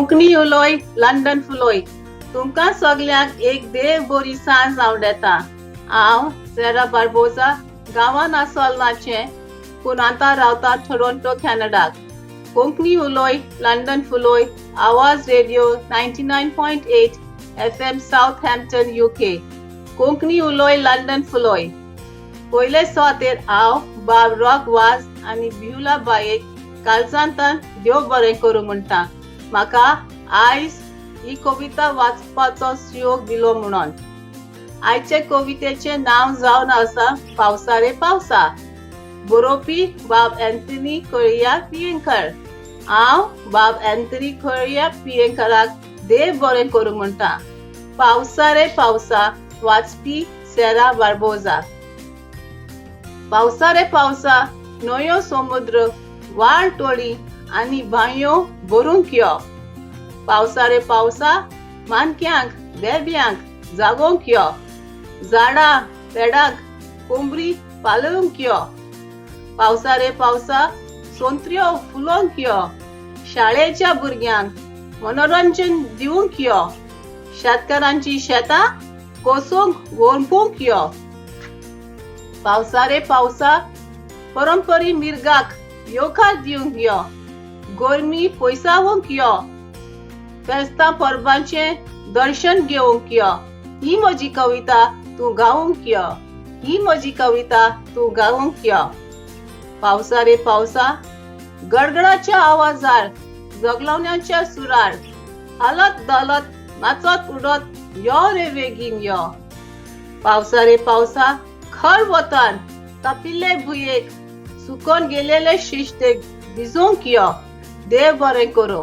कोंकणी उलोय लंडन फुलोय. तुमकां सगल्यांक एक देव बरी सांज हांव देता. हांव सेरा बार्बोजा गांवांत आसोलनाचें पूण आतां रावता टोरंटो कॅनडाक. कोंकणी उलोय लंडन फुलोय आवाज radio 99.8 FM Southampton UK. Konkani उलोय लंडन फुलोय. पयले सुवातेर हांव बाब रॉक वाज आनी बिहुला बायेक काळजांतल्यान देव बरें करूं म्हणटा. म्हाका आयज ही कविता वाचपाचो योग दिलो म्हणून. आयचे कवितेचें नांव जावन आसा पावसा रे पावसा. बरोवपी बाब एंथनी कळिया पियेंकर. हांव बाब एंथनी कळिया पियेंकराक देव बरें करूं म्हणटा. पावसा रे पावसा वाचपी सेरा बार्बोजा. पावसा रे पावसा न्हंयो समुद्र व्हाळ टोळी आनी बांयो भरूंक यो. पावसा रे पावसा मानक्यांक बेब्यांक जागोवंक यो. झाडां पेडांक कोंबरी पालवंक यो. पावसा रे पावसा सोंत्र्यो फुलोवंक यो. शाळेच्या भुरग्यांक मनोरंजन दिवंक यो. शेतकारांची शेतां कोसूंक वळपूंक यो. पावसा रे पावसा परंपरी मिरगाक येवकार दिवंक यो. गोरमी पयसावंक यो. फेस्तां परबांचें दर्शन घेवंक यो. ही म्हजी कविता तूं गावंक यो. ही म्हजी कविता तूं गावंक यो. पावसा रे पावसा गडगडाच्या आवाजार जगलवण्याच्या सुरार हालत दालत नाचत उडत यो रे बेगीन यो. पावसा रे पावसा खर वतान तापिल्ले भुयेक सुकोन गेलेले शिश्तेक भिजोवंक यो. देव बरें करूं.